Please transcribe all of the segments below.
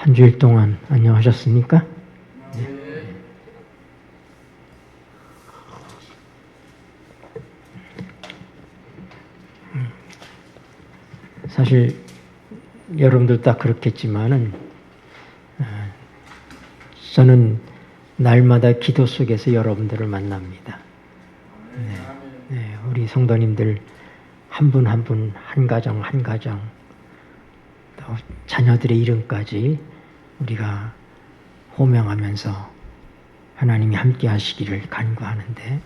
한 주일 동안 안녕하셨습니까? 네. 사실 여러분들 다 그렇겠지만은 저는 날마다 기도 속에서 여러분들을 만납니다. 네, 우리 성도님들 한 분 한 분, 한 가정 한 가정, 또 자녀들의 이름까지 우리가 호명하면서 하나님이 함께 하시기를 간구하는데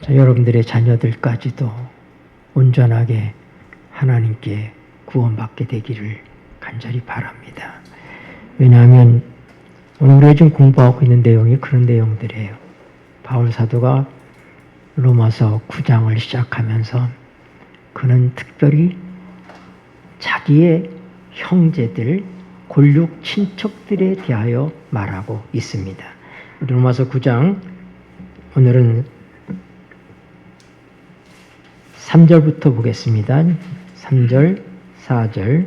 여러분들의 자녀들까지도 온전하게 하나님께 구원받게 되기를 간절히 바랍니다. 왜냐하면 오늘 우리가 지금 공부하고 있는 내용이 그런 내용들이에요. 바울 사도가 로마서 9장을 시작하면서 그는 특별히 자기의 형제들, 골육 친척들에 대하여 말하고 있습니다. 로마서 9장 오늘은 3절부터 보겠습니다. 3절, 4절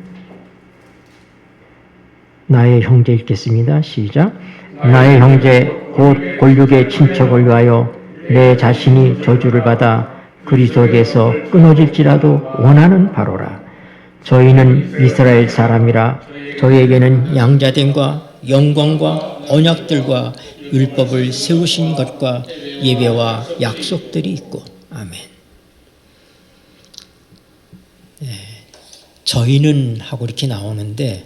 나의 형제 읽겠습니다. 시작. 나의 형제 곧 골육의 친척을 위하여 내 자신이 저주를 받아 그리스도에게서 끊어질지라도 원하는 바로라. 저희는 이스라엘 사람이라 저희에게는 양자됨과 영광과 언약들과 율법을 세우신 것과 예배와 약속들이 있고. 아멘. 네, 저희는 하고 이렇게 나오는데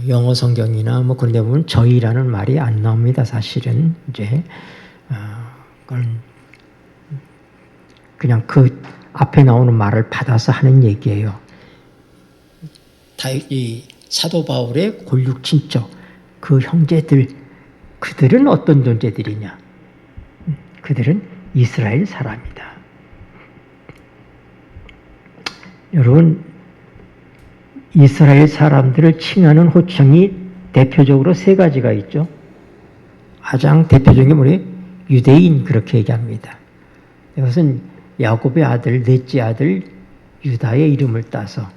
영어 성경이나 뭐 그런 데 보면 저희라는 말이 안 나옵니다. 사실은 이제 그건 그냥 그 앞에 나오는 말을 받아서 하는 얘기예요. 이 사도 바울의 골육 친척, 그 형제들, 그들은 어떤 존재들이냐? 그들은 이스라엘 사람이다. 여러분, 이스라엘 사람들을 칭하는 호칭이 대표적으로 세 가지가 있죠. 가장 대표적인 게 뭐예요? 유대인, 그렇게 얘기합니다. 이것은 야곱의 아들, 넷째 아들 유다의 이름을 따서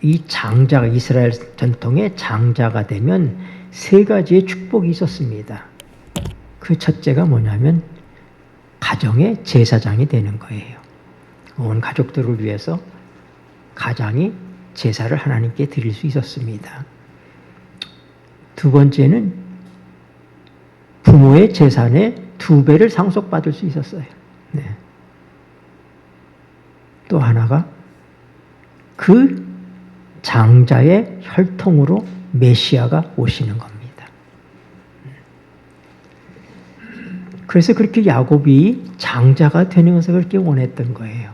이 장자가, 이스라엘 전통의 장자가 되면 세 가지의 축복이 있었습니다. 그 첫째가 뭐냐면 가정의 제사장이 되는 거예요. 온 가족들을 위해서 가장이 제사를 하나님께 드릴 수 있었습니다. 두 번째는 부모의 재산의 2배를 상속받을 수 있었어요. 네. 또 하나가 그 장자의 혈통으로 메시아가 오시는 겁니다. 그래서 그렇게 야곱이 장자가 되는 것을 그렇게 원했던 거예요.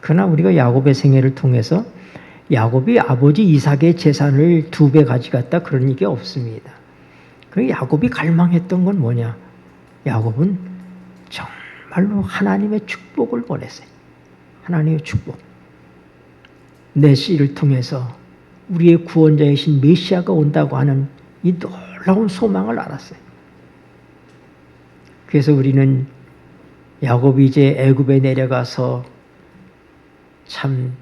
그러나 우리가 야곱의 생애를 통해서 야곱이 아버지 이삭의 재산을 2배 가져갔다 그런 얘기 없습니다. 그 야곱이 갈망했던 건 뭐냐? 야곱은 정말로 하나님의 축복을 원했어요. 하나님의 축복. 내 씨를 통해서 우리의 구원자이신 메시아가 온다고 하는 이 놀라운 소망을 알았어요. 그래서 우리는 야곱이 이제 애굽에 내려가서 참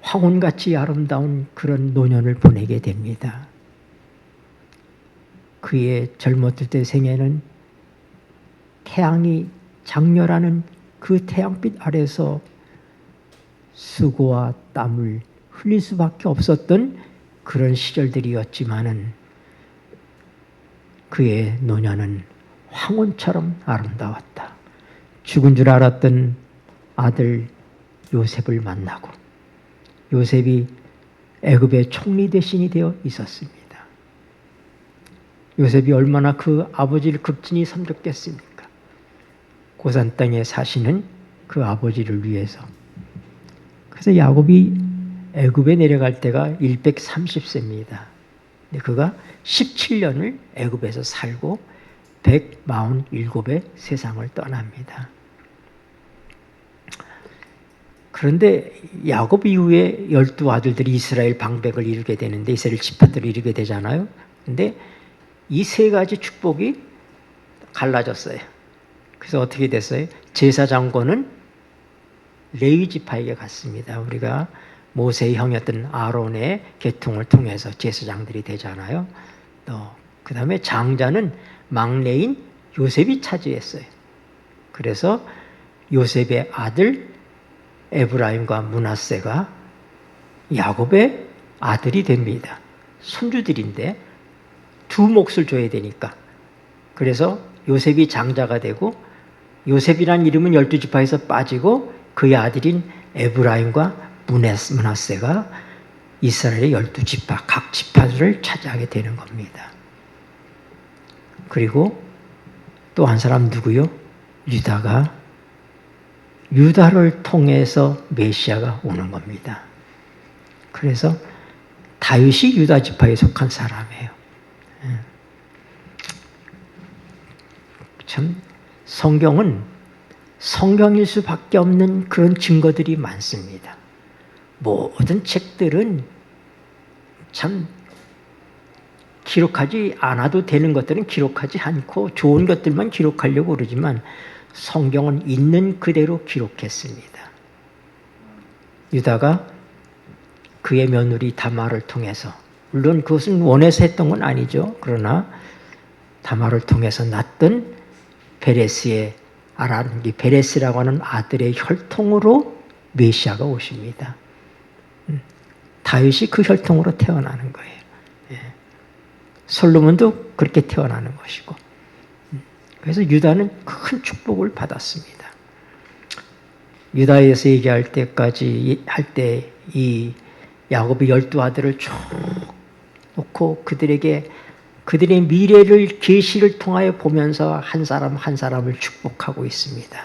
황혼같이 아름다운 그런 노년을 보내게 됩니다. 그의 젊었을 때 생애는 태양이 장렬하는 그 태양빛 아래서 수고와 땀을 흘릴 수밖에 없었던 그런 시절들이었지만은 그의 노년은 황혼처럼 아름다웠다. 죽은 줄 알았던 아들 요셉을 만나고 요셉이 애굽의 총리 대신이 되어 있었습니다. 요셉이 얼마나 그 아버지를 극진히 섬겼겠습니까? 고산 땅에 사시는 그 아버지를 위해서. 그래서 야곱이 애굽에 내려갈 때가 130세입니다. 그가 17년을 애굽에서 살고 147의 세상을 떠납니다. 그런데 야곱 이후에 12아들들이 이스라엘 방백을 이루게 되는데 이스라엘 지파들을 이루게 되잖아요. 근데 이 세 가지 축복이 갈라졌어요. 그래서 어떻게 됐어요? 제사장권은 레위 지파에게 갔습니다. 우리가 모세의 형이었던 아론의 계통을 통해서 제사장들이 되잖아요. 그 다음에 장자는 막내인 요셉이 차지했어요. 그래서 요셉의 아들 에브라임과 므낫세가 야곱의 아들이 됩니다. 손주들인데 두 몫을 줘야 되니까. 그래서 요셉이 장자가 되고 요셉이란 이름은 12지파에서 빠지고 그의 아들인 에브라임과 므낫세가 이스라엘의 12지파 각 지파를 차지하게 되는 겁니다. 그리고 또 한 사람 누구요? 유다를 통해서 메시아가 오는 겁니다. 그래서 다윗이 유다 지파에 속한 사람이에요. 참 성경은 성경일 수밖에 없는 그런 증거들이 많습니다. 모든 책들은 참 기록하지 않아도 되는 것들은 기록하지 않고 좋은 것들만 기록하려고 그러지만 성경은 있는 그대로 기록했습니다. 유다가 그의 며느리 다말을 통해서, 물론 그것은 원해서 했던 건 아니죠. 그러나 다말을 통해서 낳던 베레스라고 하는 아들의 혈통으로 메시아가 오십니다. 다윗이 그 혈통으로 태어나는 거예요. 솔로몬도 그렇게 태어나는 것이고, 그래서 유다는 큰 축복을 받았습니다. 유다에서 얘기할 때까지 이 야곱이 12아들을 쭉 놓고 그들의 미래를 계시를 통하여 보면서 한 사람 한 사람을 축복하고 있습니다.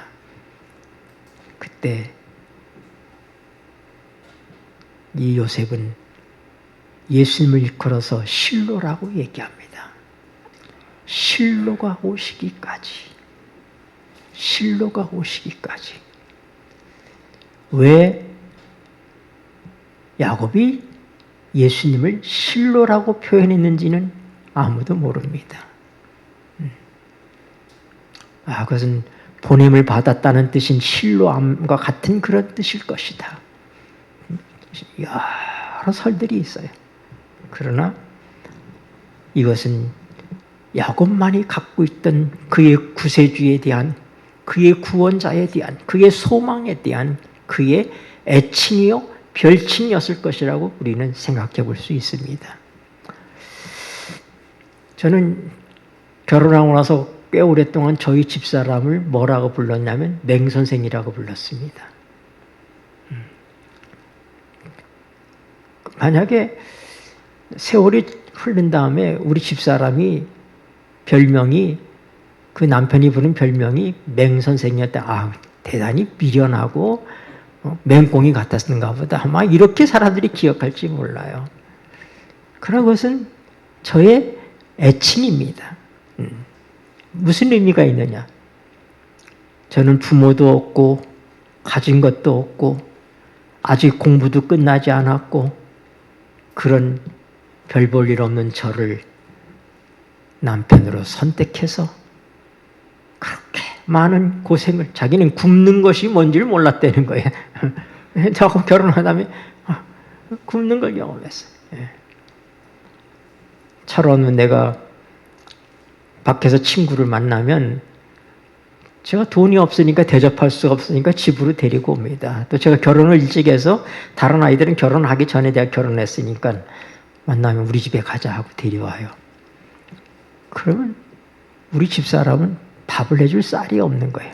그때 이 요셉은 예수님을 일컬어서 실로라고 얘기합니다. 실로가 오시기까지. 왜 야곱이 예수님을 실로라고 표현했는지는 아무도 모릅니다. 그것은 보냄을 받았다는 뜻인 실로암과 같은 그런 뜻일 것이다. 여러 설들이 있어요. 그러나 이것은 야곱만이 갖고 있던 그의 구세주에 대한, 그의 구원자에 대한, 그의 소망에 대한 그의 애칭이요 별칭이었을 것이라고 우리는 생각해 볼 수 있습니다. 저는 결혼하고 나서 꽤 오랫동안 저희 집사람을 뭐라고 불렀냐면 맹선생이라고 불렀습니다. 만약에 세월이 흐른 다음에 우리 집사람이 그 남편이 부른 별명이 맹선생이었다. 대단히 미련하고 맹꽁이 같았는가 보다. 아마 이렇게 사람들이 기억할지 몰라요. 그런 것은 저의 애칭입니다. 무슨 의미가 있느냐? 저는 부모도 없고 가진 것도 없고 아직 공부도 끝나지 않았고 그런 별 볼 일 없는 저를 남편으로 선택해서 그렇게 많은 고생을, 자기는 굶는 것이 뭔지를 몰랐다는 거예요. 저하고 결혼한 다음에 굶는 걸 경험했어요. 철원은 내가 밖에서 친구를 만나면 제가 돈이 없으니까 대접할 수가 없으니까 집으로 데리고 옵니다. 또 제가 결혼을 일찍 해서 다른 아이들은 결혼하기 전에 내가 결혼했으니까 만나면 우리 집에 가자 하고 데려와요. 그러면 우리 집사람은 밥을 해줄 쌀이 없는 거예요.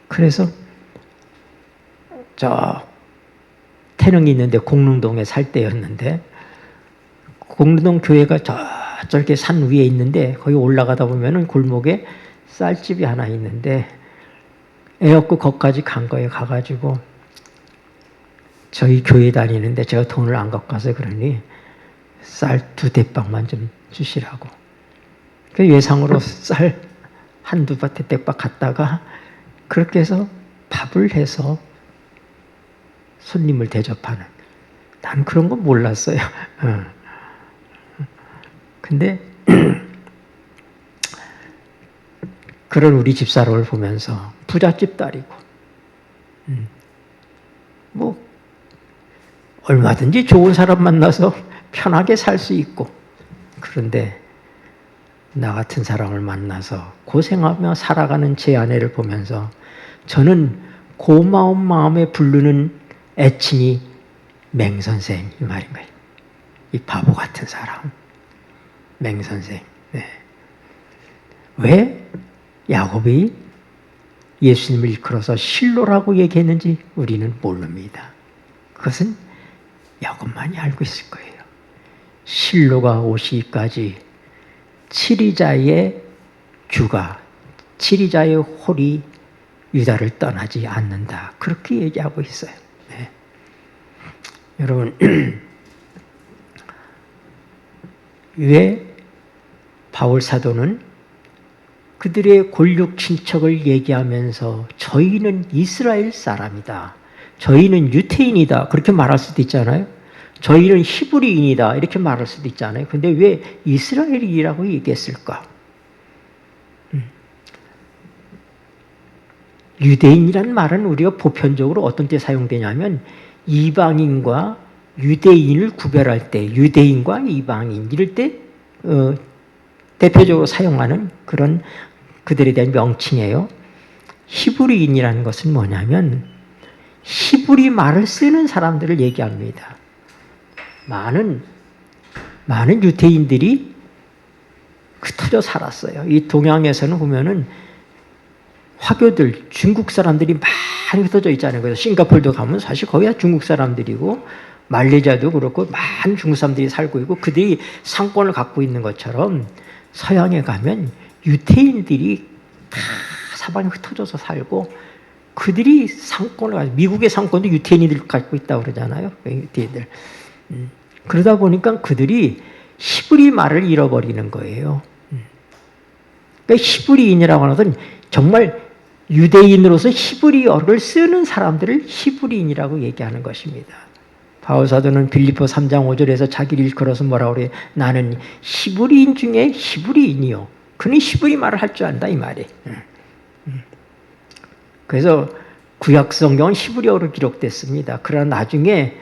그래서 저 태릉이 있는데 공릉동에 살 때였는데 공릉동 교회가 저렇게 산 위에 있는데 거기 올라가다 보면은 골목에 쌀집이 하나 있는데 애 없고 거기까지 간 거예요. 가가지고 저희 교회 다니는데 제가 돈을 안 갖고 가서 그러니 쌀 2대박만 좀 주시라고. 그 예상으로 쌀 한두 대박 갖다가 그렇게 해서 밥을 해서 손님을 대접하는. 난 그런 거 몰랐어요. 근데 그런 우리 집사람을 보면서 부잣집 딸이고 뭐 얼마든지 좋은 사람 만나서 편하게 살 수 있고, 그런데 나 같은 사람을 만나서 고생하며 살아가는 제 아내를 보면서 저는 고마운 마음에 부르는 애칭이 맹선생 이 말인 거예요. 이 바보 같은 사람, 맹선생. 네. 왜 야곱이 예수님을 일컬어서 실로라고 얘기했는지 우리는 모릅니다. 그것은 야곱만이 알고 있을 거예요. 실로가 오시기까지 7이자의 주가, 7이자의 홀이 유다를 떠나지 않는다. 그렇게 얘기하고 있어요. 네. 여러분, 왜 바울 사도는 그들의 골육 친척을 얘기하면서 저희는 이스라엘 사람이다, 저희는 유태인이다 그렇게 말할 수도 있잖아요. 저희는 히브리인이다 이렇게 말할 수도 있잖아요. 근데 왜 이스라엘이라고 얘기했을까? 유대인이란 말은 우리가 보편적으로 어떤 때 사용되냐면 이방인과 유대인을 구별할 때, 유대인과 이방인 이럴 때 대표적으로 사용하는 그런 그들에 대한 명칭이에요. 히브리인이라는 것은 뭐냐면 히브리 말을 쓰는 사람들을 얘기합니다. 많은 유대인들이 흩어져 살았어요. 이 동양에서는 보면은 화교들, 중국 사람들이 많이 흩어져 있잖아요. 그래서 싱가포르도 가면 사실 거의 다 중국 사람들이고, 말레이시아도 그렇고 많은 중국 사람들이 살고 있고, 그들이 상권을 갖고 있는 것처럼 서양에 가면 유태인들이 다 사방에 흩어져서 살고, 그들이 상권을 가지고, 미국의 상권도 유태인들이 갖고 있다고 그러잖아요. 유태인들. 그러다 보니까 그들이 히브리 말을 잃어버리는 거예요. 그러니까 히브리인이라고 하는 것은 정말 유대인으로서 히브리어를 쓰는 사람들을 히브리인이라고 얘기하는 것입니다. 바울 사도는 빌립보 3장 5절에서 자기를 일컬어서 뭐라고 그래요? 나는 히브리인 중에 히브리인이요. 그는 히브리 말을 할 줄 안다 이 말이에요. 그래서 구약 성경은 히브리어로 기록됐습니다. 그러나 나중에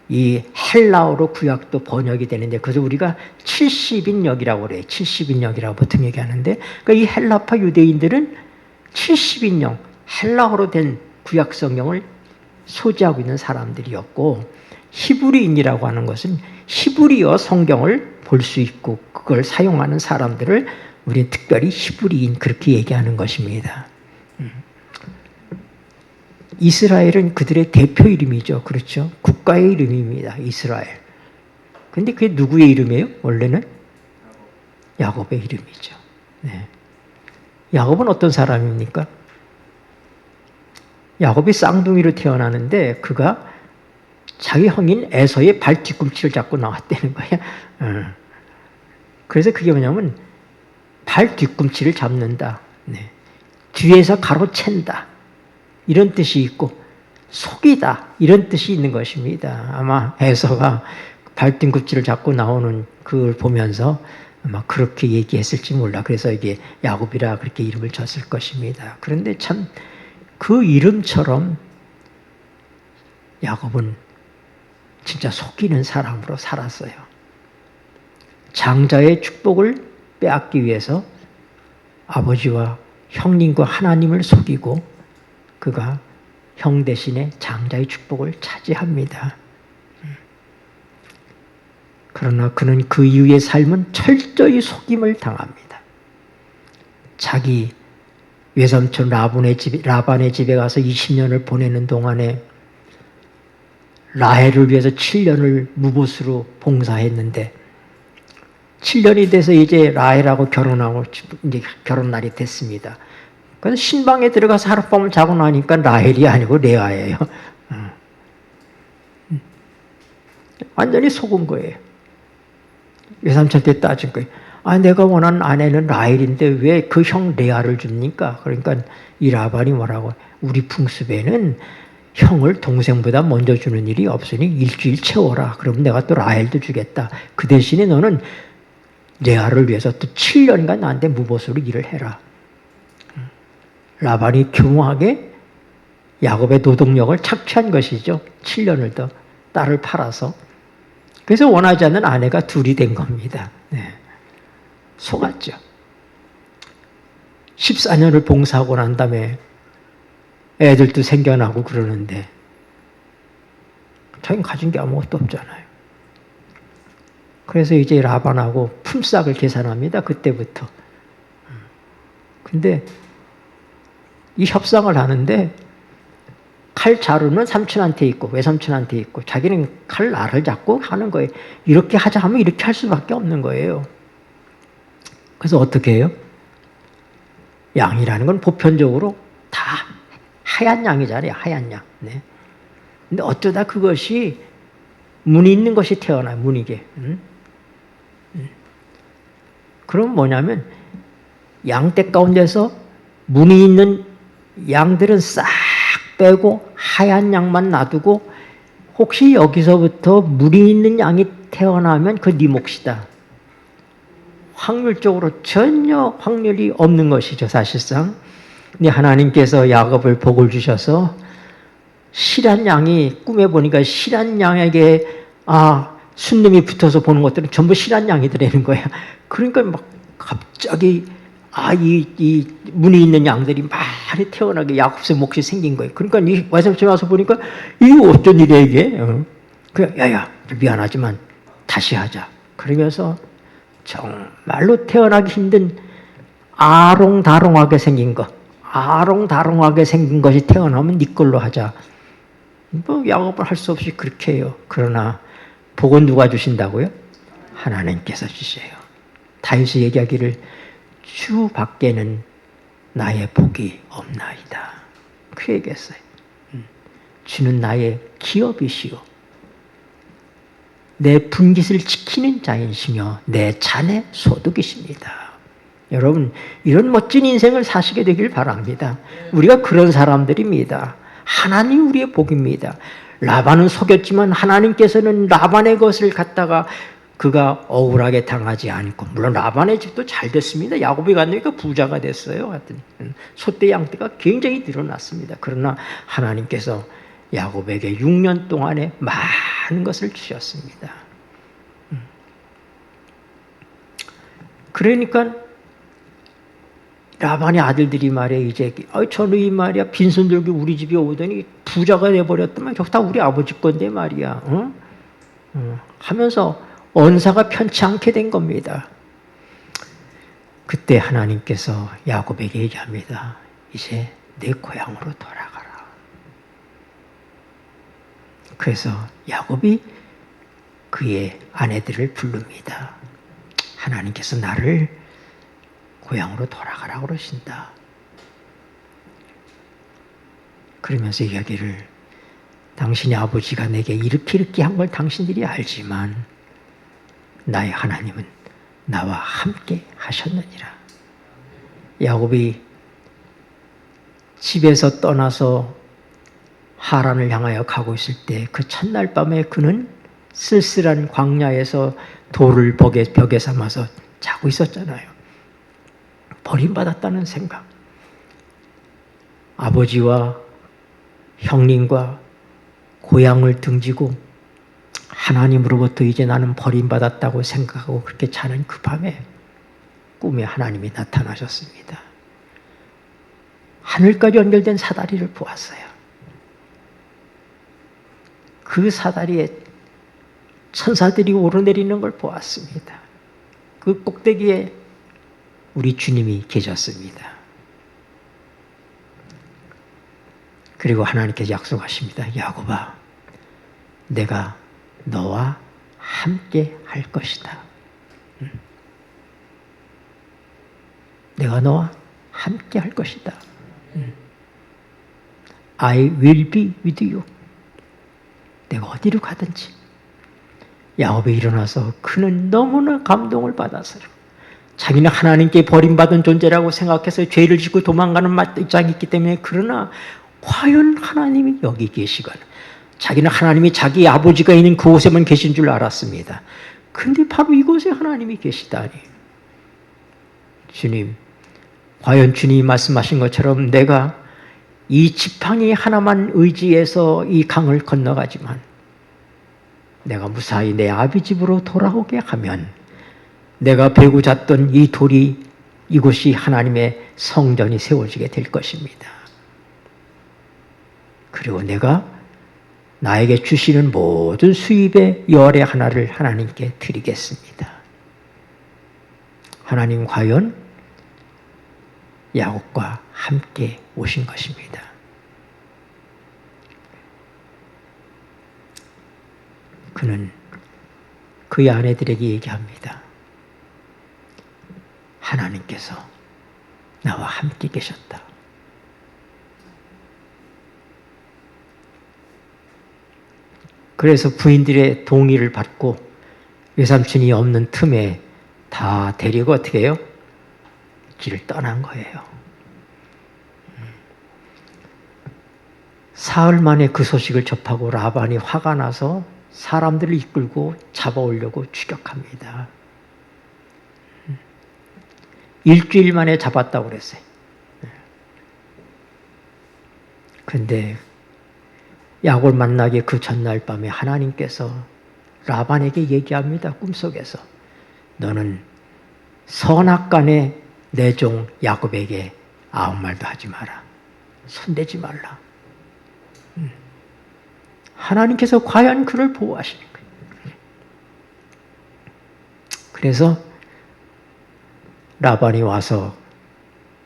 이 헬라어로 구약도 번역이 되는데, 그래서 우리가 70인역이라고 그래요. 70인역이라고 보통 얘기하는데, 그러니까 이 헬라파 유대인들은 70인역, 헬라어로 된 구약 성경을 소지하고 있는 사람들이었고, 히브리인이라고 하는 것은 히브리어 성경을 볼 수 있고 그걸 사용하는 사람들을 우리는 특별히 히브리인 그렇게 얘기하는 것입니다. 이스라엘은 그들의 대표 이름이죠. 그렇죠? 국가의 이름입니다. 이스라엘. 근데 그게 누구의 이름이에요? 원래는 야곱의 이름이죠. 네. 야곱은 어떤 사람입니까? 야곱이 쌍둥이로 태어나는데 그가 자기 형인 에서의 발 뒤꿈치를 잡고 나왔다는 거야. 그래서 그게 뭐냐면 발 뒤꿈치를 잡는다. 네. 뒤에서 가로챈다. 이런 뜻이 있고 속이다. 이런 뜻이 있는 것입니다. 아마 에서가 발 뒤꿈치를 잡고 나오는 그걸 보면서 아마 그렇게 얘기했을지 몰라. 그래서 이게 야곱이라 그렇게 이름을 줬을 것입니다. 그런데 참 그 이름처럼 야곱은 진짜 속이는 사람으로 살았어요. 장자의 축복을 빼앗기 위해서 아버지와 형님과 하나님을 속이고 그가 형 대신에 장자의 축복을 차지합니다. 그러나 그는 그 이후의 삶은 철저히 속임을 당합니다. 자기 외삼촌 라반의 집에 가서 20년을 보내는 동안에 라헬을 위해서 7년을 무보수로 봉사했는데 7년이 돼서 이제 라헬하고 결혼하고 이제 결혼 날이 됐습니다. 그래서 신방에 들어가서 하룻밤을 자고 나니까 라헬이 아니고 레아예요. 완전히 속은 거예요. 외삼촌한테 따진 거예요. 아, 내가 원하는 아내는 라헬인데 왜 그 형 레아를 줍니까? 그러니까 이 라반이 뭐라고? 우리 풍습에는 형을 동생보다 먼저 주는 일이 없으니 일주일 채워라. 그러면 내가 또 라헬도 주겠다. 그 대신에 너는 레아를 위해서 또 7년간 나한테 무보수로 일을 해라. 라반이 교묘하게 야곱의 노동력을 착취한 것이죠. 7년을 더 딸을 팔아서. 그래서 원하지 않는 아내가 둘이 된 겁니다. 네. 속았죠. 14년을 봉사하고 난 다음에 애들도 생겨나고 그러는데 자기는 가진 게 아무것도 없잖아요. 그래서 이제 라반하고 품삯을 계산합니다. 그때부터. 근데 이 협상을 하는데 칼 자루는 삼촌한테 있고 외삼촌한테 있고 자기는 칼 날을 잡고 하는 거예요. 이렇게 하자 하면 이렇게 할 수밖에 없는 거예요. 그래서 어떻게 해요? 양이라는 건 보편적으로 다 하얀 양이잖아요. 하얀 양. 네. 근데 어쩌다 그것이 무늬 있는 것이 태어나요. 무늬게. 그럼 뭐냐면 양떼 가운데서 무늬 있는 양들은 싹 빼고 하얀 양만 놔두고 혹시 여기서부터 무늬 있는 양이 태어나면 그 네 몫이다. 확률적으로 전혀 확률이 없는 것이죠. 사실상. 근데 하나님께서 야곱을 복을 주셔서 실한 양이 꿈에 보니까 실한 양에게 순놈이 붙어서 보는 것들은 전부 실한 양이더라는 거야. 그러니까 막 갑자기 이 무늬 있는 양들이 많이 태어나게 야곱의 몫이 생긴 거예요. 그러니까 이 외삼촌 와서 보니까 이게 어쩐 일이야 이게. 그래 야야 미안하지만 다시 하자. 그러면서 정말로 태어나기 힘든 아롱다롱하게 생긴 것, 아롱다롱하게 생긴 것이 태어나면 네 걸로 하자. 뭐 야곱은 할 수 없이 그렇게 해요. 그러나 복은 누가 주신다고요? 하나님께서 주세요. 다윗이 얘기하기를 주 밖에는 나의 복이 없나이다. 그 얘기했어요. 주는 나의 기업이시오. 내 분깃을 지키는 자이시며 내 잔의 소득이십니다. 여러분 이런 멋진 인생을 사시게 되길 바랍니다. 우리가 그런 사람들입니다. 하나님 우리의 복입니다. 라반은 속였지만 하나님께서는 라반의 것을 갖다가 그가 억울하게 당하지 않고 물론 라반의 집도 잘 됐습니다. 야곱이 갔으니까 부자가 됐어요. 하여튼 소떼 양떼가 굉장히 늘어났습니다. 그러나 하나님께서 야곱에게 6년 동안에 많은 것을 주셨습니다. 그러니까 라반의 아들들이 말이야 이제 저놈이 말이야 빈손 들고 우리 집에 오더니 부자가 돼버렸더만 저거 다 우리 아버지 건데 말이야. 하면서 언사가 편치 않게 된 겁니다. 그때 하나님께서 야곱에게 얘기합니다. 이제 내 고향으로 돌아가라. 그래서 야곱이 그의 아내들을 부릅니다. 하나님께서 나를 고향으로 돌아가라고 그러신다. 그러면서 이야기를 당신의 아버지가 내게 이렇게 한 걸 당신들이 알지만 나의 하나님은 나와 함께 하셨느니라. 야곱이 집에서 떠나서 하란을 향하여 가고 있을 때 그 첫날 밤에 그는 쓸쓸한 광야에서 돌을 벽에 삼아서 자고 있었잖아요. 버림받았다는 생각. 아버지와 형님과 고향을 등지고 하나님으로부터 이제 나는 버림받았다고 생각하고 그렇게 자는 그 밤에 꿈에 하나님이 나타나셨습니다. 하늘까지 연결된 사다리를 보았어요. 그 사다리에 천사들이 오르내리는 걸 보았습니다. 그 꼭대기에 우리 주님이 계셨습니다. 그리고 하나님께서 약속하십니다. 야곱아, 내가 너와 함께 할 것이다. 내가 너와 함께 할 것이다. I will be with you. 내가 어디로 가든지. 야곱이 일어나서 그는 너무나 감동을 받아서요. 자기는 하나님께 버림받은 존재라고 생각해서 죄를 짓고 도망가는 입장이 있기 때문에 그러나 과연 하나님이 여기 계시거나 자기는 하나님이 자기 아버지가 있는 그곳에만 계신 줄 알았습니다. 근데 바로 이곳에 하나님이 계시다니. 주님, 과연 주님이 말씀하신 것처럼 내가 이 지팡이 하나만 의지해서 이 강을 건너가지만 내가 무사히 내 아비 집으로 돌아오게 하면 내가 베고 잤던 이 돌이 이곳이 하나님의 성전이 세워지게 될 것입니다. 그리고 내가 나에게 주시는 모든 수입의 열의 하나를 하나님께 드리겠습니다. 하나님 과연 야곱과 함께 오신 것입니다. 그는 그의 아내들에게 얘기합니다. 하나님께서 나와 함께 계셨다. 그래서 부인들의 동의를 받고 외삼촌이 없는 틈에 다 데리고 어떻게 해요? 길을 떠난 거예요. 사흘 만에 그 소식을 접하고 라반이 화가 나서 사람들을 이끌고 잡아오려고 추격합니다. 일주일 만에 잡았다고 그랬어요. 그런데 야곱을 만나기 그 전날 밤에 하나님께서 라반에게 얘기합니다. 꿈속에서. 너는 선악간에 내 종 야곱에게 아무 말도 하지 마라. 손대지 말라. 하나님께서 과연 그를 보호하시는 거예요. 그래서 라반이 와서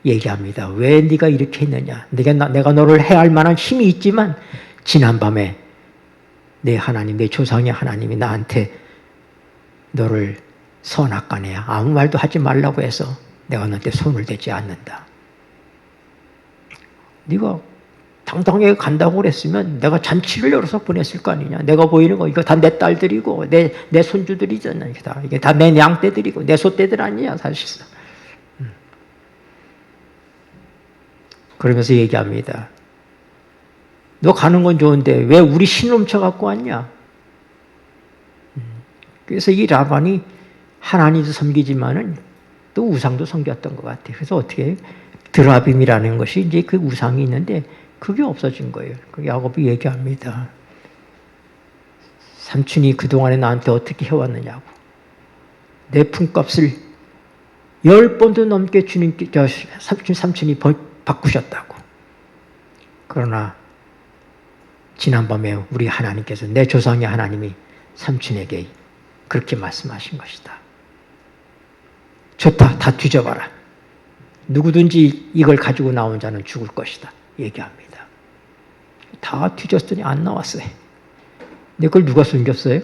얘기합니다. 왜 네가 이렇게 했느냐. 내가 너를 해할 만한 힘이 있지만 지난밤에 내 하나님, 내 조상의 하나님이 나한테 너를 선악간에 아무 말도 하지 말라고 해서 내가 너한테 손을 대지 않는다. 네가 당당하게 간다고 그랬으면 내가 잔치를 열어서 보냈을 거 아니냐. 내가 보이는 거 이거 다 내 딸들이고 내 손주들이잖아. 이게 다 내 양떼들이고 내 소떼들 아니야 사실상. 그러면서 얘기합니다. 너 가는 건 좋은데 왜 우리 신놈쳐 갖고 왔냐? 그래서 이 라반이 하나님도 섬기지만은 또 우상도 섬겼던 것 같아요. 그래서 어떻게 드라빔이라는 것이 이제 그 우상이 있는데 그게 없어진 거예요. 그 야곱이 얘기합니다. 삼촌이 그동안에 나한테 어떻게 해왔느냐고. 내 품값을 10번도 넘게 삼촌이 바꾸셨다고. 그러나 지난밤에 우리 하나님께서 내 조상의 하나님이 삼촌에게 그렇게 말씀하신 것이다. 좋다. 다 뒤져봐라. 누구든지 이걸 가지고 나온 자는 죽을 것이다. 얘기합니다. 다 뒤졌더니 안 나왔어요. 근데 그걸 누가 숨겼어요?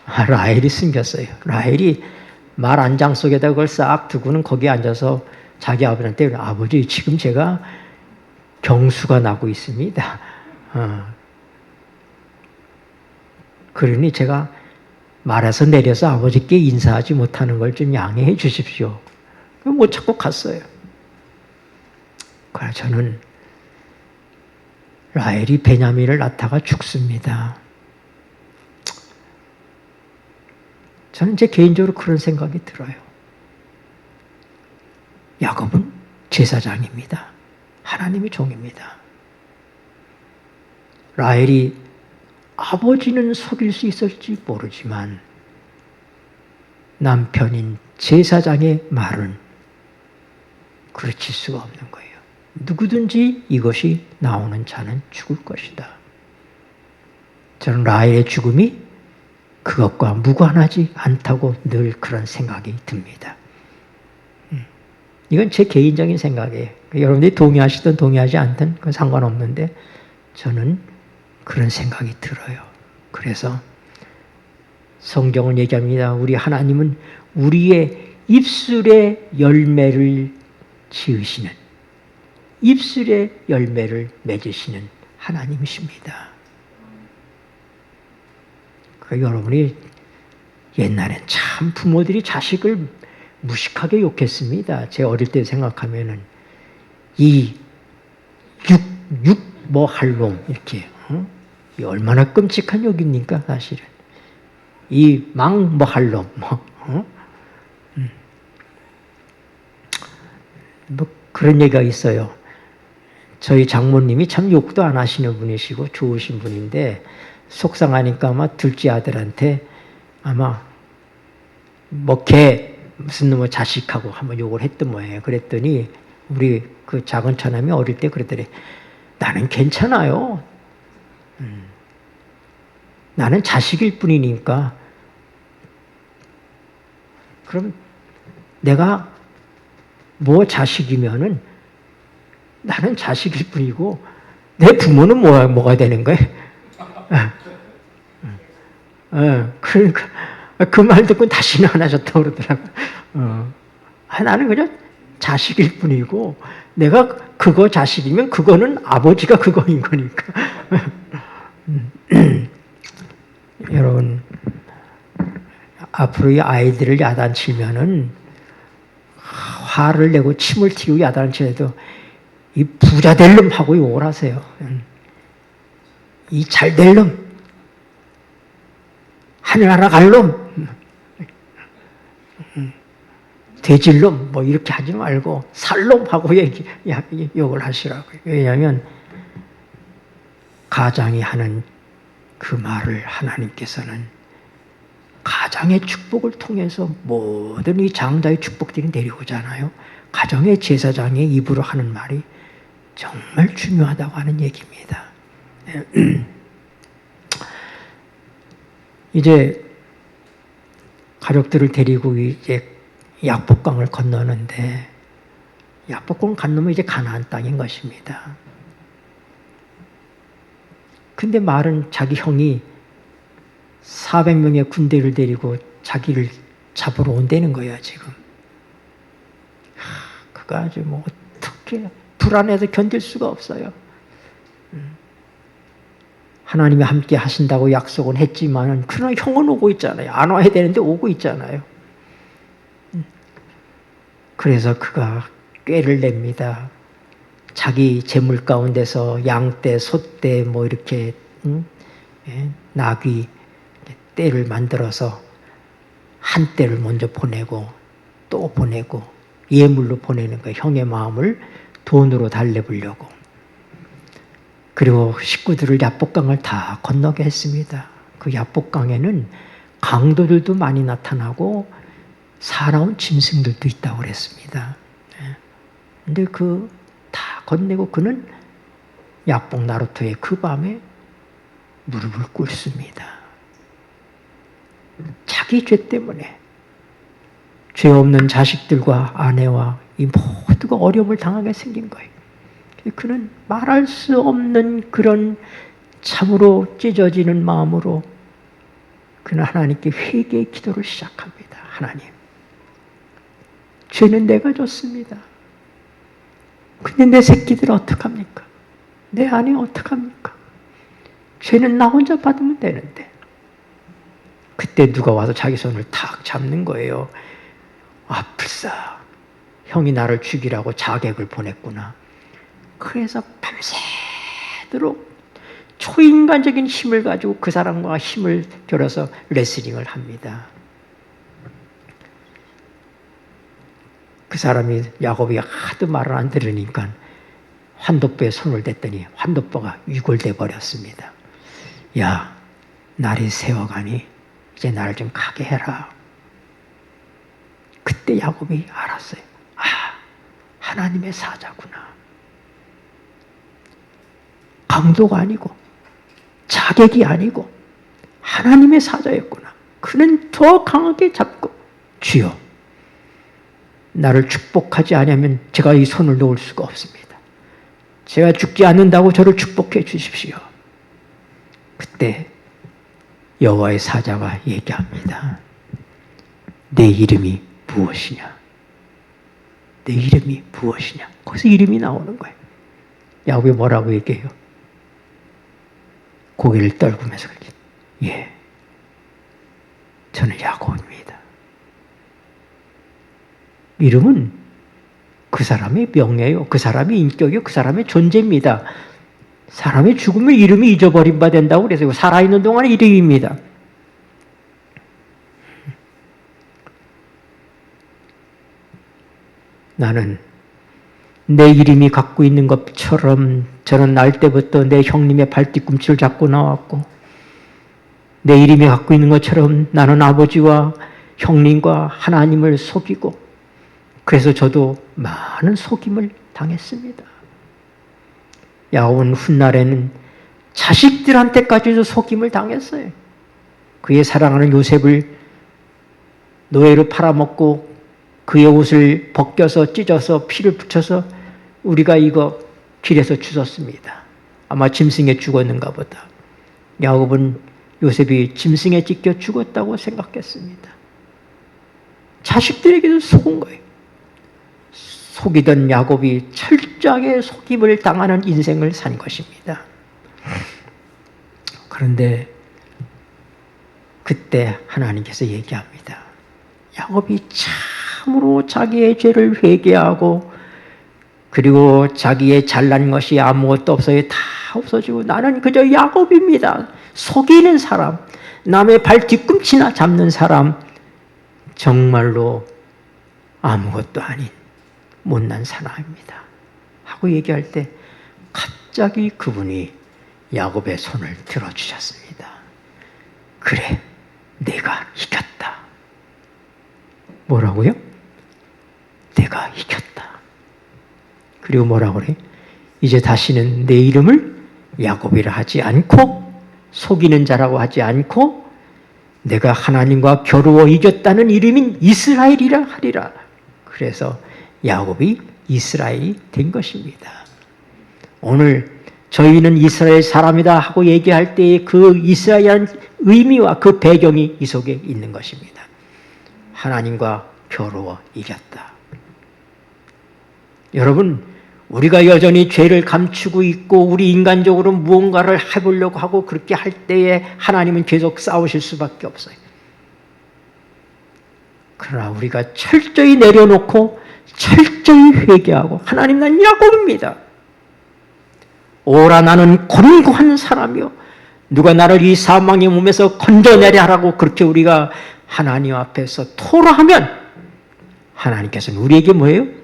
라헬이 숨겼어요. 라헬이 말 안장 속에다 그걸 싹 두고는 거기에 앉아서 자기 아버지한테 아버지 지금 제가 경수가 나고 있습니다. 그러니 제가 말에서 내려서 아버지께 인사하지 못하는 걸 좀 양해해 주십시오. 못 찾고 갔어요. 그래서 저는 라헬이 베냐민을 낳다가 죽습니다. 저는 제 개인적으로 그런 생각이 들어요. 야곱은 제사장입니다. 하나님의 종입니다. 라헬이 아버지는 속일 수 있을지 모르지만 남편인 제사장의 말은 그르칠 수가 없는 거예요. 누구든지 이것이 나오는 자는 죽을 것이다. 저는 라헬의 죽음이 그것과 무관하지 않다고 늘 그런 생각이 듭니다. 이건 제 개인적인 생각이에요. 여러분들이 동의하시든 동의하지 않든 그건 상관없는데 저는 그런 생각이 들어요. 그래서 성경은 얘기합니다. 우리 하나님은 우리의 입술의 열매를 지으시는, 입술의 열매를 맺으시는 하나님이십니다. 여러분이 옛날엔 참 부모들이 자식을 무식하게 욕했습니다. 제 어릴 때 생각하면은 이 뭐 할 놈 이렇게 이 얼마나 끔찍한 욕입니까 사실은. 이 망 뭐 할 놈 뭐 그런 얘기가 있어요. 저희 장모님이 참 욕도 안 하시는 분이시고 좋으신 분인데 속상하니까 아마 둘째 아들한테 아마 뭐 걔 무슨 놈의 자식하고 한번 욕을 했던 모양이에요. 그랬더니 우리 그 작은 처남이 어릴 때 그랬더니 나는 괜찮아요. 나는 자식일 뿐이니까. 그럼 내가 뭐 자식이면은 나는 자식일 뿐이고 내 부모는 뭐가 되는 거야? 그러니까 그 말 듣고 다시는 안 하셨다고 그러더라고. 나는 그냥 자식일 뿐이고 내가 그거 자식이면 그거는 아버지가 그거인 거니까. 여러분 앞으로 이 아이들을 야단치면은 화를 내고 침을 튀고 야단치려도 이 부자 될 놈 하고 욕을 하세요. 이 잘 될 놈, 하늘나라 갈 놈, 돼질 놈, 뭐 이렇게 하지 말고 살놈 하고 욕을 하시라고요. 왜냐하면 가장이 하는 그 말을 하나님께서는 가장의 축복을 통해서 모든 이 장자의 축복들이 내려오잖아요. 가정의 제사장의 입으로 하는 말이 정말 중요하다고 하는 얘기입니다. 이제 가족들을 데리고 이제 약복강을 건너는데 약복강을 건너면 이제 가나안 땅인 것입니다. 근데 말은 자기 형이 400명의 군대를 데리고 자기를 잡으러 온다는 거야 지금. 그거 아주 뭐 어떻게 불안해서 견딜 수가 없어요. 하나님이 함께 하신다고 약속은 했지만 그러나 형은 오고 있잖아요. 안 와야 되는데 오고 있잖아요. 그래서 그가 꾀를 냅니다. 자기 재물 가운데서 양떼, 소떼 뭐 이렇게 나귀 떼를 만들어서 한 떼를 먼저 보내고 또 보내고 예물로 보내는 거예요. 형의 마음을 돈으로 달래보려고. 그리고 식구들을 야복강을 다 건너게 했습니다. 그 야복강에는 강도들도 많이 나타나고 살아온 짐승들도 있다고 그랬습니다. 근데 그 다 건네고 그는 약복 나루터의 그 밤에 무릎을 꿇습니다. 자기 죄 때문에 죄 없는 자식들과 아내와 이 모두가 어려움을 당하게 생긴 거예요. 그는 말할 수 없는 그런 참으로 찢어지는 마음으로 그는 하나님께 회개의 기도를 시작합니다. 하나님, 죄는 내가 졌습니다. 근데 내 새끼들 어떡합니까? 내 아내 어떡합니까? 죄는 나 혼자 받으면 되는데. 그때 누가 와서 자기 손을 탁 잡는 거예요. 아, 불사. 형이 나를 죽이라고 자객을 보냈구나. 그래서 밤새도록 초인간적인 힘을 가지고 그 사람과 힘을 겨뤄서 레슬링을 합니다. 그 사람이 야곱이 하도 말을 안 들으니까 환도뼈에 손을 댔더니 환도뼈가 위골돼 버렸습니다. 야, 날이 새어가니 이제 나를 좀 가게 해라. 그때 야곱이 알았어요. 아, 하나님의 사자구나. 강도가 아니고 자객이 아니고 하나님의 사자였구나. 그는 더 강하게 잡고 주여, 나를 축복하지 않으면 제가 이 손을 놓을 수가 없습니다. 제가 죽지 않는다고 저를 축복해 주십시오. 그때 여호와의 사자가 얘기합니다. 내 이름이 무엇이냐? 내 이름이 무엇이냐? 거기서 이름이 나오는 거예요. 야곱이 뭐라고 얘기해요? 고개를 떨구면서 그렇게, 예, 저는 야곱입니다. 이름은 그 사람의 명예요. 그 사람의 인격이요. 그 사람의 존재입니다. 사람이 죽으면 이름이 잊어버린 바 된다고 그래서 살아있는 동안의 이름입니다. 나는 내 이름이 갖고 있는 것처럼 저는 날 때부터 내 형님의 발뒤꿈치를 잡고 나왔고, 내 이름이 갖고 있는 것처럼 나는 아버지와 형님과 하나님을 속이고, 그래서 저도 많은 속임을 당했습니다. 야곱은 훗날에는 자식들한테까지도 속임을 당했어요. 그의 사랑하는 요셉을 노예로 팔아먹고 그의 옷을 벗겨서 찢어서 피를 붙여서 우리가 이거 길에서 주웠습니다. 아마 짐승에 죽었는가 보다. 야곱은 요셉이 짐승에 찢겨 죽었다고 생각했습니다. 자식들에게도 속은 거예요. 속이던 야곱이 철저하게 속임을 당하는 인생을 산 것입니다. 그런데 그때 하나님께서 얘기합니다. 야곱이 참으로 자기의 죄를 회개하고 그리고 자기의 잘난 것이 아무것도 없어요. 다 없어지고 나는 그저 야곱입니다. 속이는 사람, 남의 발 뒤꿈치나 잡는 사람, 정말로 아무것도 아닌 못난 사람입니다. 하고 얘기할 때 갑자기 그분이 야곱의 손을 들어주셨습니다. 그래, 내가 이겼다. 뭐라고요? 내가 이겼다. 그리고 뭐라고 그래? 이제 다시는 내 이름을 야곱이라 하지 않고 속이는 자라고 하지 않고 내가 하나님과 겨루어 이겼다는 이름인 이스라엘이라 하리라. 그래서 야곱이 이스라엘이 된 것입니다. 오늘 저희는 이스라엘 사람이다 하고 얘기할 때의 그 이스라엘이라는 의미와 그 배경이 이 속에 있는 것입니다. 하나님과 겨루어 이겼다. 여러분, 우리가 여전히 죄를 감추고 있고 우리 인간적으로 무언가를 해보려고 하고 그렇게 할 때에 하나님은 계속 싸우실 수밖에 없어요. 그러나 우리가 철저히 내려놓고 철저히 회개하고 하나님, 난 야곱입니다. 오라, 나는 곤고한 사람이요, 누가 나를 이 사망의 몸에서 건져내려 하라고 그렇게 우리가 하나님 앞에서 토로하면 하나님께서는 우리에게 뭐예요?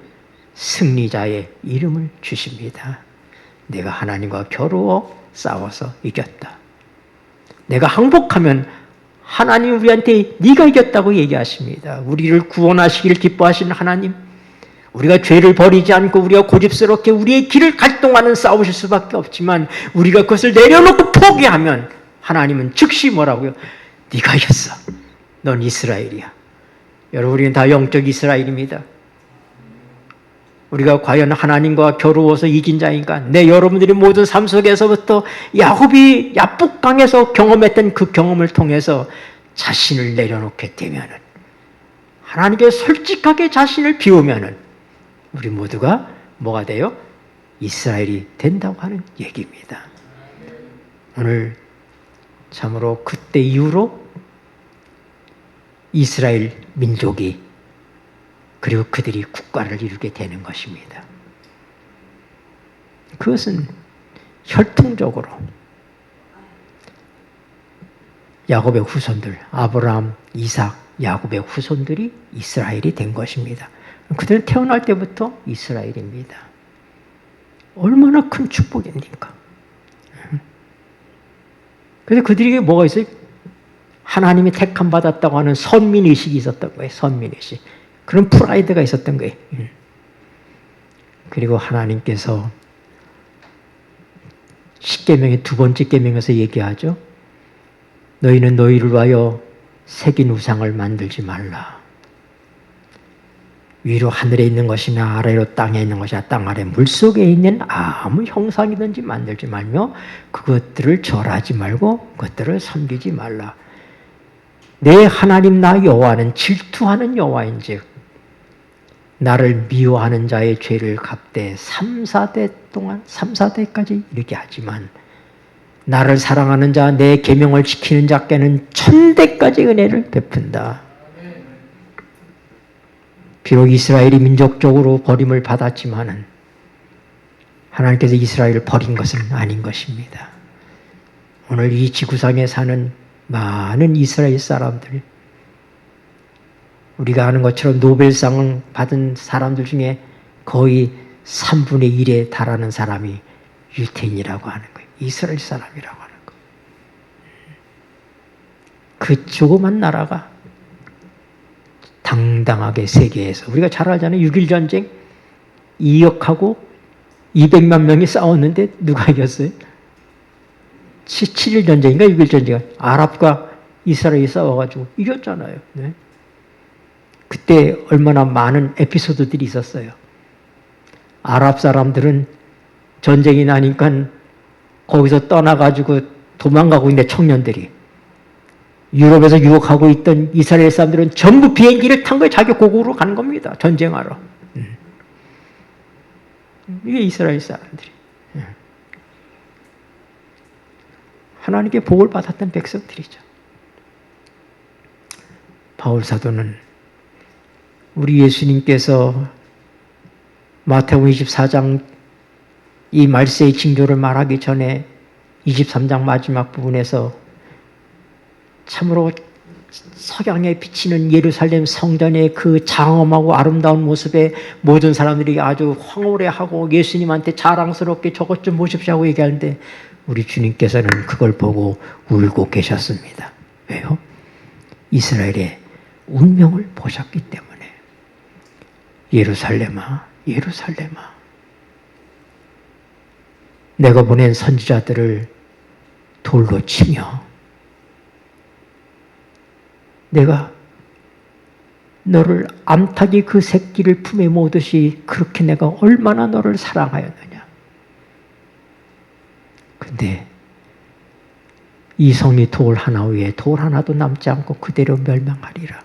승리자의 이름을 주십니다. 내가 하나님과 겨루어 싸워서 이겼다. 내가 항복하면 하나님 우리한테 네가 이겼다고 얘기하십니다. 우리를 구원하시기를 기뻐하시는 하나님, 우리가 죄를 버리지 않고 우리가 고집스럽게 우리의 길을 갈 동안은 싸우실 수밖에 없지만 우리가 그것을 내려놓고 포기하면 하나님은 즉시 뭐라고요? 네가 이겼어. 넌 이스라엘이야. 여러분, 우리는 다 영적 이스라엘입니다. 우리가 과연 하나님과 겨루어서 이긴 자인가? 여러분들이 모든 삶 속에서부터 야곱이 야복강에서 경험했던 그 경험을 통해서 자신을 내려놓게 되면은, 하나님께 솔직하게 자신을 비우면은 우리 모두가 뭐가 돼요? 이스라엘이 된다고 하는 얘기입니다. 오늘 참으로 그때 이후로 이스라엘 민족이 그리고 그들이 국가를 이루게 되는 것입니다. 그것은 혈통적으로 야곱의 후손들, 아브라함, 이삭, 야곱의 후손들이 이스라엘이 된 것입니다. 그들은 태어날 때부터 이스라엘입니다. 얼마나 큰 축복입니까? 그래서 그들에게 뭐가 있어요? 하나님이 택함 받았다고 하는 선민의식이 있었던 거예요. 선민의식. 그런 프라이드가 있었던 거예요. 그리고 하나님께서 십계명의 두 번째 계명에서 얘기하죠. 너희는 너희를 위하여 새긴 우상을 만들지 말라. 위로 하늘에 있는 것이나 아래로 땅에 있는 것이나 땅 아래 물속에 있는 아무 형상이든지 만들지 말며 그것들을 절하지 말고 그것들을 섬기지 말라. 내 하나님 나 여호와는 질투하는 여호와인즉 나를 미워하는 자의 죄를 갚되 3, 4대 동안 3, 4대까지 이르게 하지만 나를 사랑하는 자, 내 계명을 지키는 자께는 1000대까지 은혜를 베푼다. 비록 이스라엘이 민족적으로 버림을 받았지만은 하나님께서 이스라엘을 버린 것은 아닌 것입니다. 오늘 이 지구상에 사는 많은 이스라엘 사람들, 우리가 아는 것처럼 노벨상을 받은 사람들 중에 거의 3분의 1에 달하는 사람이 유태인이라고 하는 거예요. 이스라엘 사람이라고 하는 거예요. 그 조그만 나라가 당당하게 세계에서, 우리가 잘 알잖아요. 6.1 전쟁 2억하고 200만 명이 싸웠는데 누가 이겼어요? 7.1 전쟁인가 6.1 전쟁, 아랍과 이스라엘이 싸워가지고 이겼잖아요. 네? 그때 얼마나 많은 에피소드들이 있었어요. 아랍 사람들은 전쟁이 나니까 거기서 떠나가지고 도망가고 있는 청년들이, 유럽에서 유학하고 있던 이스라엘 사람들은 전부 비행기를 탄 거예요. 자기 고국으로 가는 겁니다. 전쟁하러. 이게 이스라엘 사람들이. 하나님께 복을 받았던 백성들이죠. 바울 사도는 우리 예수님께서 마태복음 24장 이 말세의 징조를 말하기 전에 23장 마지막 부분에서 참으로 석양에 비치는 예루살렘 성전의 그 장엄하고 아름다운 모습에 모든 사람들이 아주 황홀해하고 예수님한테 자랑스럽게 저것 좀 보십시오 하고 얘기하는데, 우리 주님께서는 그걸 보고 울고 계셨습니다. 왜요? 이스라엘의 운명을 보셨기 때문에. 예루살렘아, 예루살렘아, 내가 보낸 선지자들을 돌로 치며 내가 너를 암탉이 그 새끼를 품에 모으듯이 그렇게 내가 얼마나 너를 사랑하였느냐. 근데 이 성이 돌 하나 위에 돌 하나도 남지 않고 그대로 멸망하리라.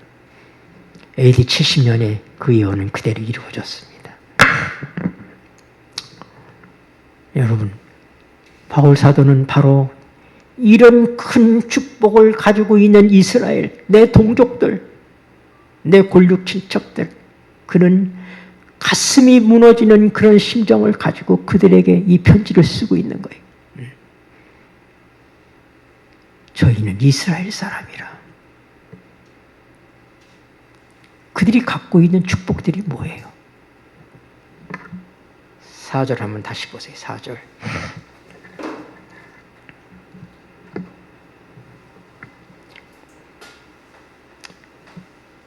AD 70년에 그 예언은 그대로 이루어졌습니다. 여러분, 바울 사도는 바로 이런 큰 축복을 가지고 있는 이스라엘, 내 동족들, 내 골육 친척들, 그는 가슴이 무너지는 그런 심정을 가지고 그들에게 이 편지를 쓰고 있는 거예요. 저희는 이스라엘 사람이라. 그들이 갖고 있는 축복들이 뭐예요? 4절 한번 다시 보세요. 4절.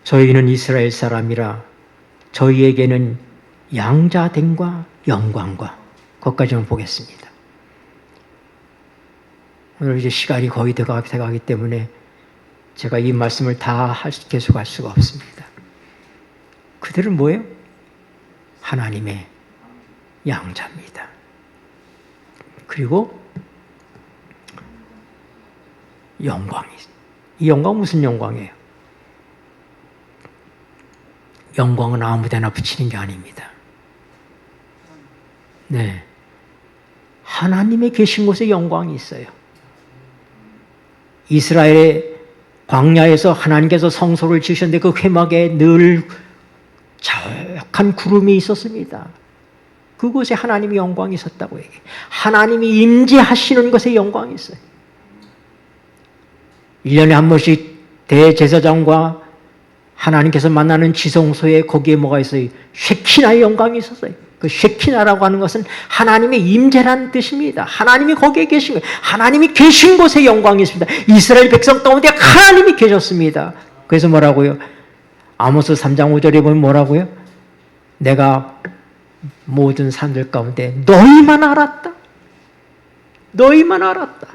저희는 이스라엘 사람이라 저희에게는 양자됨과 영광과, 거기까지만 보겠습니다. 오늘 이제 시간이 거의 돼가기 때문에 제가 이 말씀을 다 계속할 수가 없습니다. 그들은 뭐예요? 하나님의 양자입니다. 그리고 영광이, 이 영광은 무슨 영광이에요? 영광은 아무데나 붙이는 게 아닙니다. 네, 하나님의 계신 곳에 영광이 있어요. 이스라엘의 광야에서 하나님께서 성소를 지으셨는데 그 회막에 늘 자욱한 구름이 있었습니다. 그곳에 하나님의 영광이 있었다고 얘기해요. 하나님이 임재하시는 곳에 영광이 있어요. 1년에 한 번씩 대제사장과 하나님께서 만나는 지성소에 거기에 뭐가 있어요? 쉐키나의 영광이 있었어요. 그 쉐키나라고 하는 것은 하나님의 임재라는 뜻입니다. 하나님이 거기에 계신 거예요. 하나님이 계신 곳에 영광이 있습니다. 이스라엘 백성 가운데 하나님이 계셨습니다. 그래서 뭐라고요? 아모스 3장 5절에 보면 뭐라고요? 내가 모든 산들 가운데 너희만 알았다. 너희만 알았다.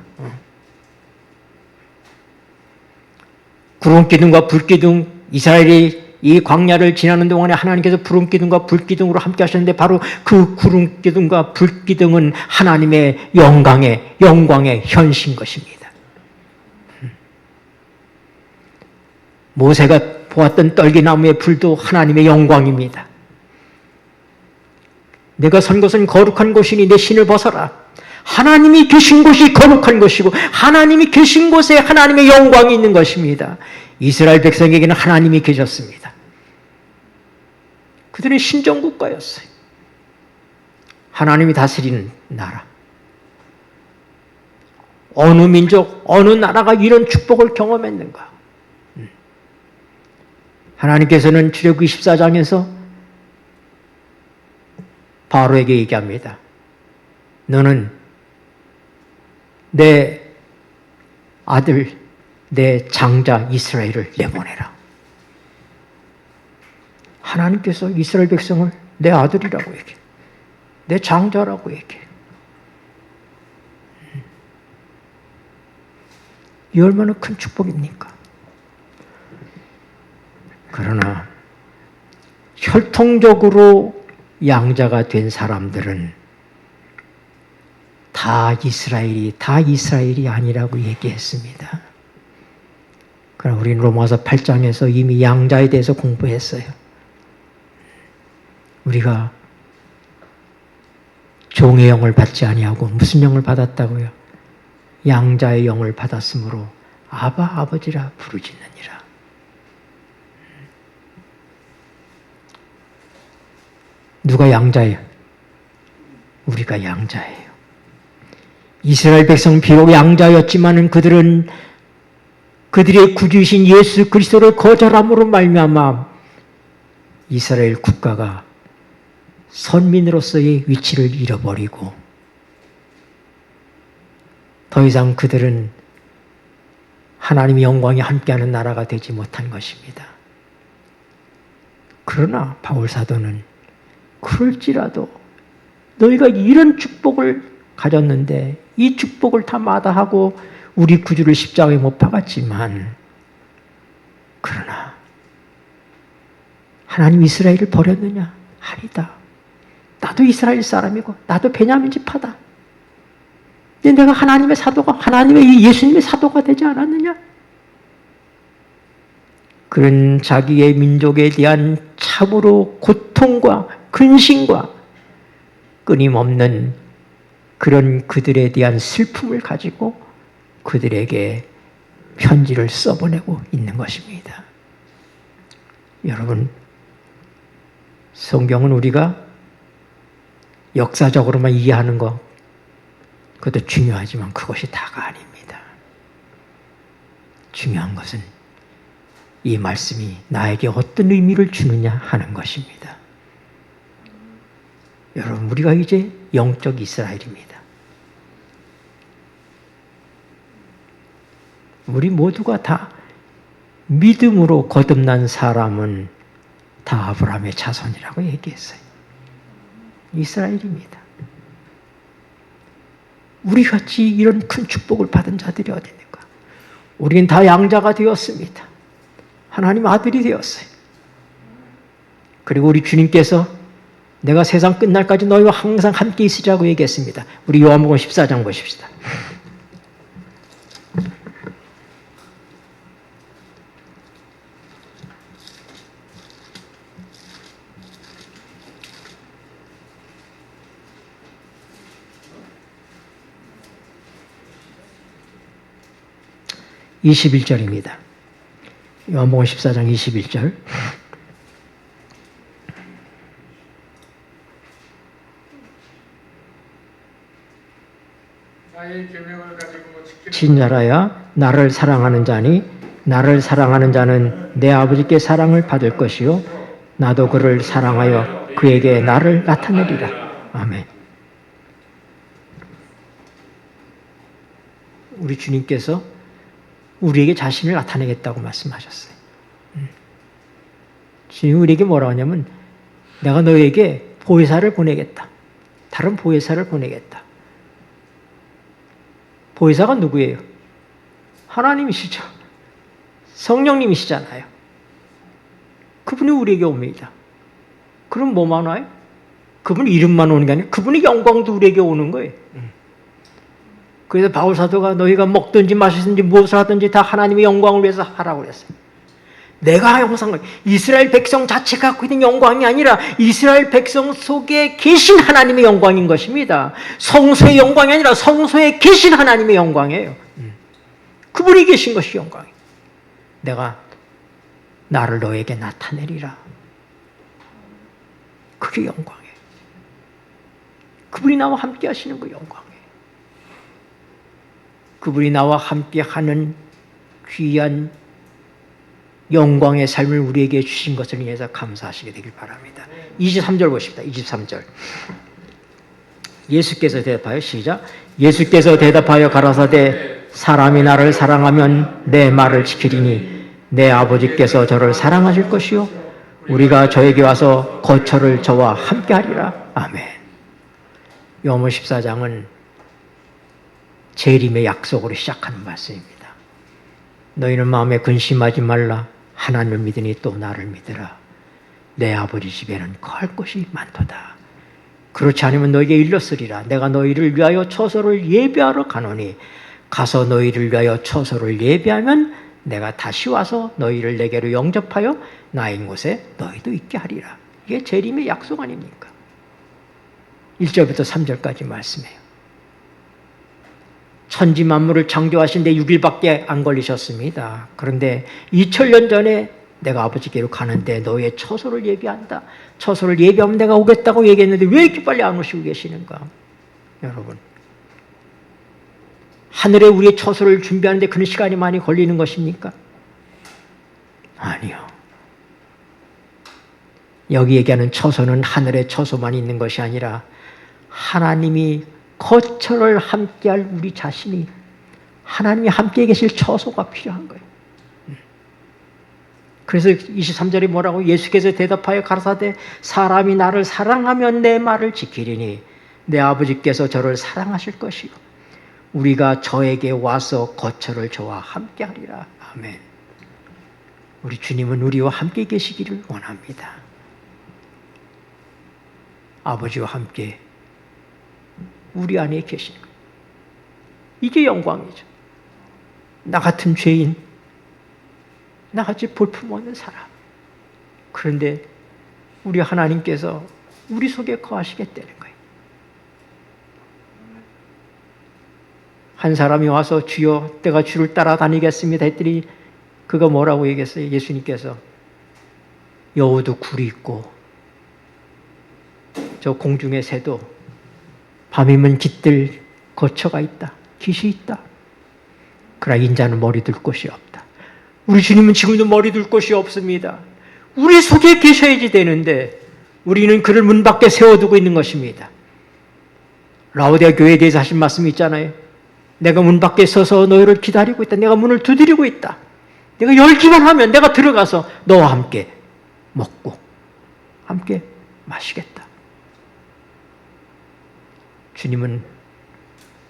구름 기둥과 불 기둥, 이스라엘이 이 광야를 지나는 동안에 하나님께서 구름 기둥과 불 기둥으로 함께 하셨는데 바로 그 구름 기둥과 불 기둥은 하나님의 영광의 현신 것입니다. 모세가 보았던 떨기나무의 불도 하나님의 영광입니다. 내가 선 곳은 거룩한 곳이니 내 신을 벗어라. 하나님이 계신 곳이 거룩한 곳이고 하나님이 계신 곳에 하나님의 영광이 있는 것입니다. 이스라엘 백성에게는 하나님이 계셨습니다. 그들은 신정국가였어요. 하나님이 다스리는 나라. 어느 민족, 어느 나라가 이런 축복을 경험했는가? 하나님께서는 출애굽기 14장에서 바로에게 얘기합니다. 너는 내 아들, 내 장자 이스라엘을 내보내라. 하나님께서 이스라엘 백성을 내 아들이라고 얘기해. 내 장자라고 얘기해. 이 얼마나 큰 축복입니까? 그러나 혈통적으로 양자가 된 사람들은 다 이스라엘이 아니라고 얘기했습니다. 그러나 우리는 로마서 8장에서 이미 양자에 대해서 공부했어요. 우리가 종의 영을 받지 아니하고 무슨 영을 받았다고요? 양자의 영을 받았으므로 아바 아버지라 부르짖느니라. 누가 양자예요? 우리가 양자예요. 이스라엘 백성 비록 양자였지만은 그들은 그들의 구주이신 예수 그리스도를 거절함으로 말미암아 이스라엘 국가가 선민으로서의 위치를 잃어버리고 더 이상 그들은 하나님의 영광이 함께하는 나라가 되지 못한 것입니다. 그러나 바울 사도는 그럴지라도 너희가 이런 축복을 가졌는데 이 축복을 다 마다하고 우리 구주를 십자가에 못 박았지만 그러나 하나님 이스라엘을 버렸느냐? 아니다. 나도 이스라엘 사람이고 나도 베냐민 지파다. 근데 내가 하나님의 사도가 하나님의 예수님의 사도가 되지 않았느냐? 그런 자기의 민족에 대한 참으로 고통과 근심과 끊임없는 그런 그들에 대한 슬픔을 가지고 그들에게 편지를 써보내고 있는 것입니다. 여러분, 성경은 우리가 역사적으로만 이해하는 것, 그것도 중요하지만 그것이 다가 아닙니다. 중요한 것은 이 말씀이 나에게 어떤 의미를 주느냐 하는 것입니다. 여러분, 우리가 이제 영적 이스라엘입니다. 우리 모두가 다 믿음으로 거듭난 사람은 다 아브라함의 자손이라고 얘기했어요. 이스라엘입니다. 우리같이 이런 큰 축복을 받은 자들이 어디 있는가? 우리는 다 양자가 되었습니다. 하나님 아들이 되었어요. 그리고 우리 주님께서 내가 세상 끝날까지 너희와 항상 함께 있으자고 얘기했습니다. 우리 요한복음 14장 보십시다. (21절입니다) 요한복음 14장 21절. 진자라야 나를 사랑하는 자니 나를 사랑하는 자는 내 아버지께 사랑을 받을 것이요 나도 그를 사랑하여 그에게 나를 나타내리라. 아멘. 우리 주님께서 우리에게 자신을 나타내겠다고 말씀하셨어요. 주님 우리에게 뭐라고 하냐면 내가 너에게 보혜사를 보내겠다. 다른 보혜사를 보내겠다. 보혜사가 누구예요? 하나님이시죠. 성령님이시잖아요. 그분이 우리에게 옵니다. 그럼 뭐만 와요? 그분 이름만 오는 게 아니라 그분의 영광도 우리에게 오는 거예요. 그래서 바울 사도가 너희가 먹든지 마시든지 무엇을 하든지 다 하나님의 영광을 위해서 하라고 그랬어요. 내가 항상 이스라엘 백성 자체가 갖고 있는 영광이 아니라 이스라엘 백성 속에 계신 하나님의 영광인 것입니다. 성소의 영광이 아니라 성소에 계신 하나님의 영광이에요. 그분이 계신 것이 영광이에요. 내가 나를 너에게 나타내리라. 그게 영광이에요. 그분이 나와 함께 하시는 그 영광이에요. 그분이 나와 함께 하는 귀한 영광의 삶을 우리에게 주신 것을 인해서 감사하시게 되길 바랍니다. 23절 보십니다. 23절. 예수께서 대답하여 시작. 예수께서 대답하여 가라사대 사람이 나를 사랑하면 내 말을 지키리니 내 아버지께서 저를 사랑하실 것이요 우리가 저에게 와서 거처를 저와 함께 하리라. 아멘. 요한복음 14장은 재림의 약속으로 시작하는 말씀입니다. 너희는 마음에 근심하지 말라. 하나님을 믿으니 또 나를 믿으라. 내 아버지 집에는 거할 곳이 많도다. 그렇지 않으면 너희에게 일렀으리라. 내가 너희를 위하여 처소를 예비하러 가노니 가서 너희를 위하여 처소를 예비하면 내가 다시 와서 너희를 내게로 영접하여 나인 곳에 너희도 있게 하리라. 이게 재림의 약속 아닙니까? 1절부터 3절까지 말씀해요. 천지 만물을 창조하신 데 6일밖에 안 걸리셨습니다. 그런데 2000년 전에 내가 아버지께로 가는데 너의 처소를 예비한다. 처소를 예비하면 내가 오겠다고 얘기했는데 왜 이렇게 빨리 안 오시고 계시는가? 여러분, 하늘에 우리의 처소를 준비하는데 그런 시간이 많이 걸리는 것입니까? 아니요. 여기 얘기하는 처소는 하늘의 처소만 있는 것이 아니라 하나님이 거처를 함께할 우리 자신이 하나님이 함께 계실 처소가 필요한 거예요. 그래서 23절에 뭐라고? 예수께서 대답하여 가라사대 사람이 나를 사랑하면 내 말을 지키리니 내 아버지께서 저를 사랑하실 것이요 우리가 저에게 와서 거처를 저와 함께 하리라. 아멘. 우리 주님은 우리와 함께 계시기를 원합니다. 아버지와 함께 우리 안에 계시는 거예요. 이게 영광이죠. 나 같은 죄인, 나같이 볼품없는 사람. 그런데 우리 하나님께서 우리 속에 거하시겠다는 거예요. 한 사람이 와서 주여 내가 주를 따라다니겠습니다 했더니 그가 뭐라고 얘기했어요? 예수님께서 여우도 굴이 있고 저 공중의 새도 밤이면 깃들 거처가 있다. 깃이 있다. 그러나 인자는 머리 둘 곳이 없다. 우리 주님은 지금도 머리 둘 곳이 없습니다. 우리 속에 계셔야지 되는데 우리는 그를 문 밖에 세워두고 있는 것입니다. 라오디아 교회에 대해서 하신 말씀이 있잖아요. 내가 문 밖에 서서 너희를 기다리고 있다. 내가 문을 두드리고 있다. 내가 열기만 하면 내가 들어가서 너와 함께 먹고 함께 마시겠다. 주님은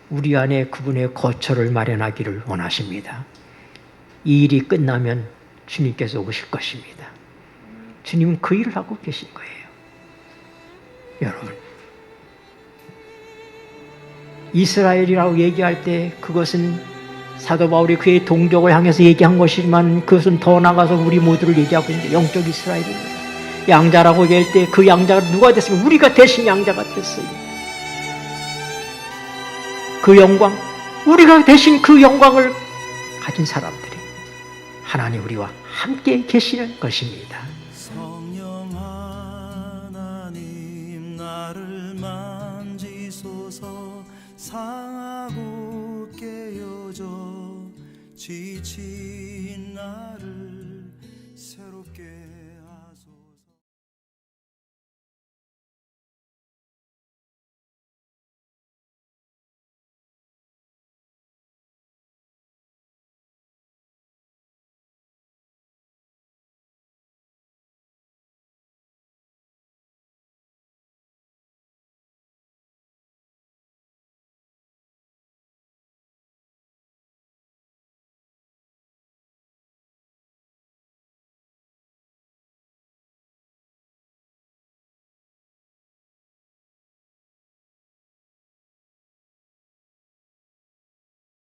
우리 안에 그분의 거처를 마련하기를 원하십니다. 이 일이 끝나면 주님께서 오실 것입니다. 주님은 그 일을 하고 계신 거예요. 여러분, 이스라엘이라고 얘기할 때 그것은 사도 바울이 그의 동족을 향해서 얘기한 것이지만 그것은 더 나가서 우리 모두를 얘기하고 있는데 영적 이스라엘입니다. 양자라고 얘기할 때 그 양자가 누가 됐으면 우리가 대신 양자가 됐어요. 그 영광, 우리가 대신 그 영광을 가진 사람들이 하나님 우리와 함께 계시는 것입니다. 성령 하나님 나를 만지소서 상하고 깨어져 지친 나를 새롭게